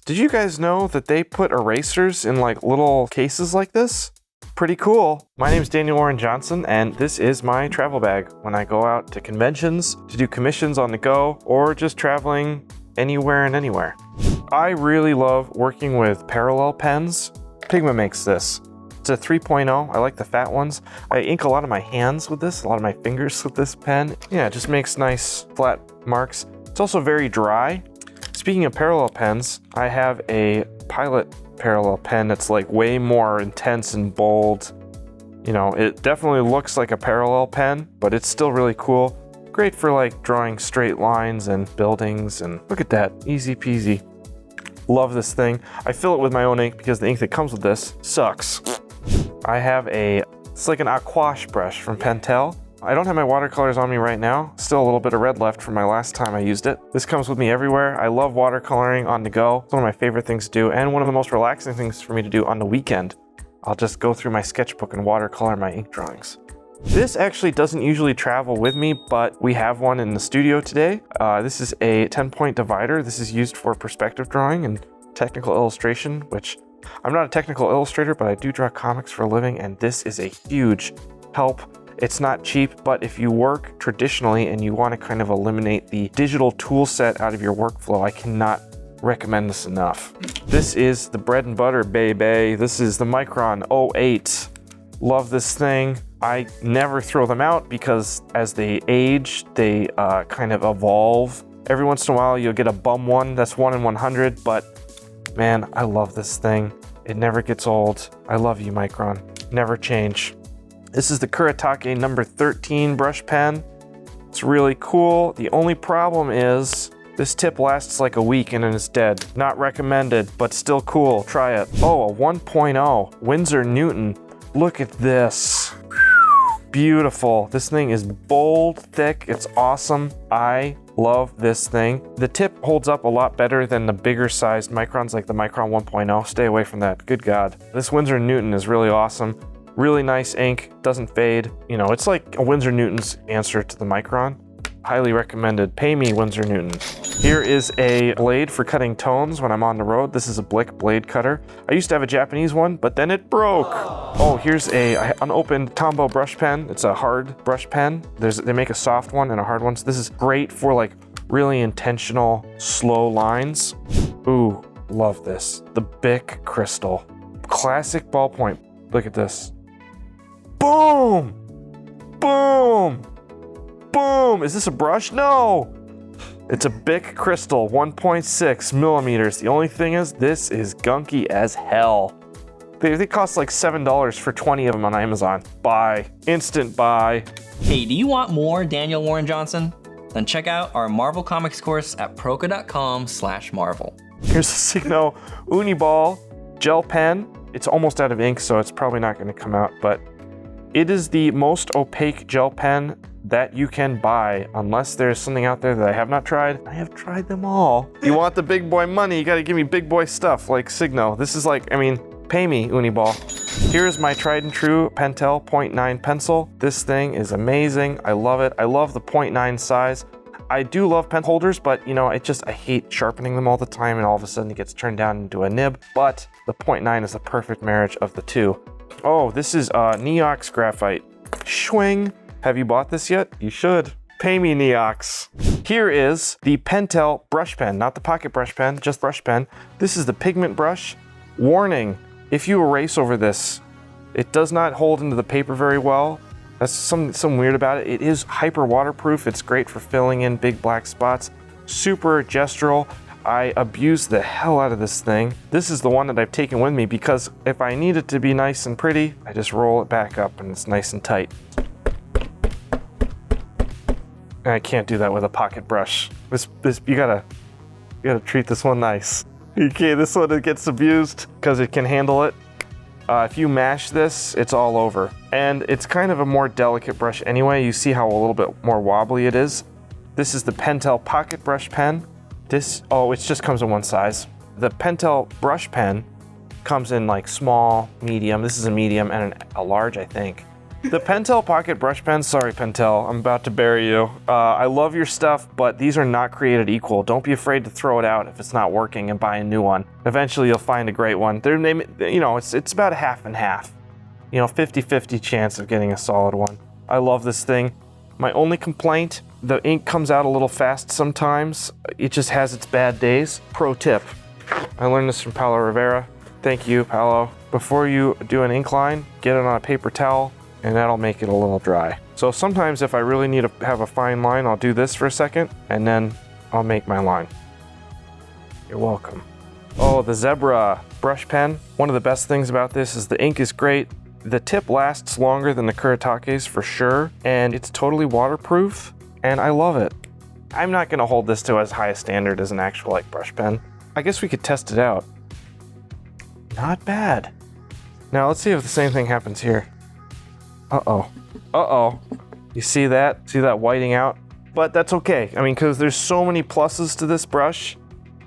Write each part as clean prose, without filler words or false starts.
Did you guys know that they put erasers in like little cases like this? Pretty cool. My name is Daniel Warren Johnson, and this is my travel bag when I go out to conventions, to do commissions on the go, or just traveling anywhere and anywhere. I really love working with parallel pens. Pigma makes this. It's a 3.0. I like the fat ones. I ink a lot of my hands with this, a lot of my fingers with this pen. Yeah, it just makes nice flat marks. It's also very dry. Speaking of parallel pens, I have a Pilot parallel pen that's like way more intense and bold. You know, it definitely looks like a parallel pen, but it's still really cool. Great for like drawing straight lines and buildings, and look at that, easy peasy. Love this thing. I fill it with my own ink because the ink that comes with this sucks. I have it's like an aquash brush from Pentel. I don't have my watercolors on me right now. Still a little bit of red left from my last time I used it. This comes with me everywhere. I love watercoloring on the go. It's one of my favorite things to do, and one of the most relaxing things for me to do on the weekend. I'll just go through my sketchbook and watercolor my ink drawings. This actually doesn't usually travel with me, but we have one in the studio today. This is a 10-point divider. This is used for perspective drawing and technical illustration, which I'm not a technical illustrator, but I do draw comics for a living, and this is a huge help. It's not cheap, but if you work traditionally and you want to kind of eliminate the digital tool set out of your workflow, I cannot recommend this enough. This is the bread and butter, baby. This is the Micron 08. Love this thing. I never throw them out because as they age, they kind of evolve. Every once in a while, you'll get a bum one that's 1 in 100, but man, I love this thing. It never gets old. I love you, Micron. Never change. This is the Kuretake Number 13 brush pen. It's really cool. The only problem is this tip lasts like a week and then it's dead. Not recommended, but still cool. Try it. Oh, a 1.0 Winsor Newton. Look at this. Beautiful. This thing is bold, thick. It's awesome. I love this thing. The tip holds up a lot better than the bigger sized Microns, like the Micron 1.0. Stay away from that. Good God. This Winsor Newton is really awesome. Really nice ink, doesn't fade. You know, it's like a Winsor Newton's answer to the Micron. Highly recommended. Pay me, Winsor Newton. Here is a blade for cutting tones when I'm on the road. This is a Bic blade cutter. I used to have a Japanese one, but then it broke. Oh, here's a unopened Tombow brush pen. It's a hard brush pen. They make a soft one and a hard one. So this is great for like really intentional, slow lines. Ooh, love this. The Bic Crystal. Classic ballpoint. Look at this. Boom! Boom! Boom! Is this a brush? No! It's a Bic Crystal, 1.6 millimeters. The only thing is, this is gunky as hell. They cost like $7 for 20 of them on Amazon. Buy. Instant buy. Hey, do you want more Daniel Warren Johnson? Then check out our Marvel Comics course at proca.com/Marvel. Here's a Signo Uniball gel pen. It's almost out of ink, so it's probably not going to come out, but it is the most opaque gel pen that you can buy, unless there's something out there that I have not tried. I have tried them all. You want the big boy money, you gotta give me big boy stuff like Signo. This is like, I mean, pay me, Uniball. Here's my tried and true Pentel 0.9 pencil. This thing is amazing. I love it. I love the 0.9 size. I do love pen holders, but you know, I hate sharpening them all the time and all of a sudden it gets turned down into a nib. But the 0.9 is the perfect marriage of the two. Oh, this is Neox graphite. Schwing. Have you bought this yet? You should. Pay me, Neox. Here is the Pentel brush pen, not the pocket brush pen, just brush pen. This is the pigment brush. Warning, if you erase over this, it does not hold into the paper very well. That's something weird about it. It is hyper waterproof. It's great for filling in big black spots. Super gestural. I abuse the hell out of this thing. This is the one that I've taken with me because if I need it to be nice and pretty, I just roll it back up and it's nice and tight. And I can't do that with a pocket brush. You gotta treat this one nice. Okay, this one it gets abused because it can handle it. If you mash this, it's all over. And it's kind of a more delicate brush anyway. You see how a little bit more wobbly it is. This is the Pentel Pocket Brush Pen. It just comes in one size. The Pentel brush pen comes in like small, medium. This is a medium and a large, I think. The Pentel Pocket Brush Pen, sorry Pentel, I'm about to bury you. I love your stuff, but these are not created equal. Don't be afraid to throw it out if it's not working and buy a new one. Eventually you'll find a great one. It's about half and half. 50-50 chance of getting a solid one. I love this thing. My only complaint, the ink comes out a little fast sometimes. It just has its bad days. Pro tip, I learned this from Paulo Rivera. Thank you, Paulo. Before you do an ink line, get it on a paper towel, and that'll make it a little dry. So sometimes if I really need to have a fine line, I'll do this for a second, and then I'll make my line. You're welcome. Oh, the Zebra brush pen. One of the best things about this is the ink is great. The tip lasts longer than the Kuretake's for sure, and it's totally waterproof, and I love it. I'm not gonna hold this to as high a standard as an actual brush pen. I guess we could test it out. Not bad. Now let's see if the same thing happens here. Uh-oh. Uh-oh. You see that? See that whiting out? But that's okay. I mean, because there's so many pluses to this brush,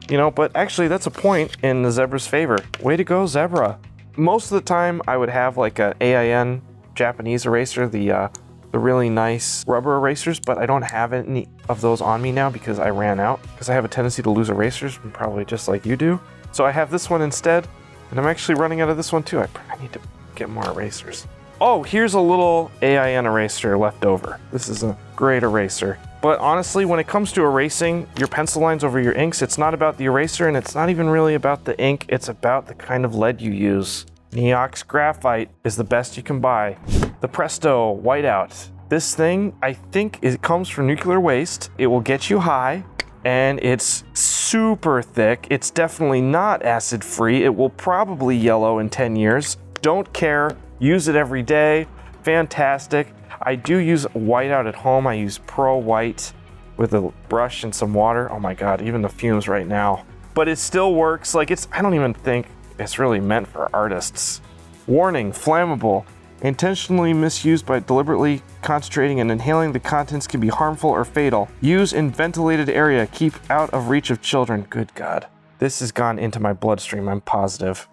but actually that's a point in the Zebra's favor. Way to go, Zebra. Most of the time I would have like a AIN Japanese eraser, the really nice rubber erasers, but I don't have any of those on me now because I ran out, because I have a tendency to lose erasers, probably just like you do. So I have this one instead, and I'm actually running out of this one too. I need to get more erasers. Oh, here's a little AIN eraser left over. This is a great eraser. But honestly, when it comes to erasing your pencil lines over your inks, it's not about the eraser, and it's not even really about the ink, it's about the kind of lead you use. Neox Graphite is the best you can buy. The Presto Whiteout. This thing, I think it comes from nuclear waste. It will get you high, and it's super thick. It's definitely not acid-free. It will probably yellow in 10 years. Don't care. Use it every day. Fantastic. I do use whiteout at home. I use Pro White with a brush and some water. Oh my God, even the fumes right now. But it still works. I don't even think it's really meant for artists. Warning, flammable. Intentionally misused by deliberately concentrating and inhaling the contents can be harmful or fatal. Use in ventilated area. Keep out of reach of children. Good God. This has gone into my bloodstream, I'm positive.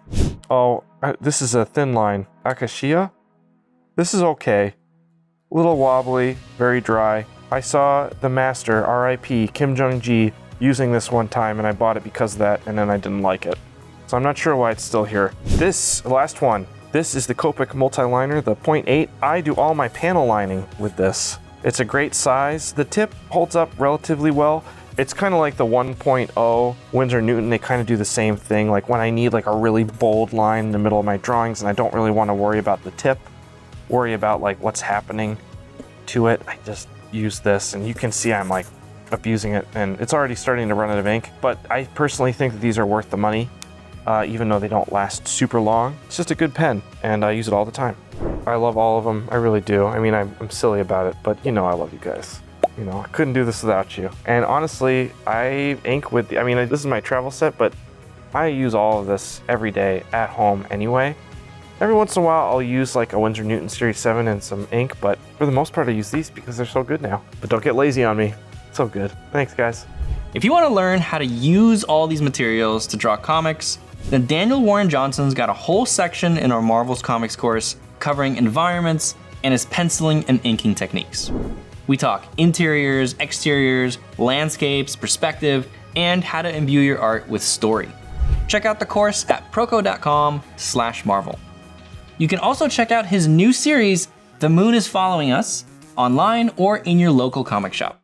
Oh, this is a thin line. Acacia? This is okay. Little wobbly, very dry. I saw the master, RIP, Kim Jong-ji, using this one time, and I bought it because of that, and then I didn't like it. So I'm not sure why it's still here. This last one, this is the Copic multi-liner, the 0.8. I do all my panel lining with this. It's a great size. The tip holds up relatively well. It's kind of like the 1.0 Winsor Newton. They kind of do the same thing. Like when I need a really bold line in the middle of my drawings and I don't really want to worry about the tip, worry about what's happening to it, I just use this, and you can see I'm abusing it, and it's already starting to run out of ink. But I personally think that these are worth the money, even though they don't last super long. It's just a good pen, and I use it all the time. I love all of them, I really do. I mean, I'm silly about it, but I love you guys. I couldn't do this without you. And honestly, I ink with, this is my travel set, but I use all of this every day at home anyway. Every once in a while, I'll use a Winsor Newton Series 7 and some ink, but for the most part, I use these because they're so good now. But don't get lazy on me. So good. Thanks, guys. If you want to learn how to use all these materials to draw comics, then Daniel Warren Johnson's got a whole section in our Marvel's Comics course covering environments and his penciling and inking techniques. We talk interiors, exteriors, landscapes, perspective, and how to imbue your art with story. Check out the course at proco.com/Marvel. You can also check out his new series, The Moon is Following Us, online or in your local comic shop.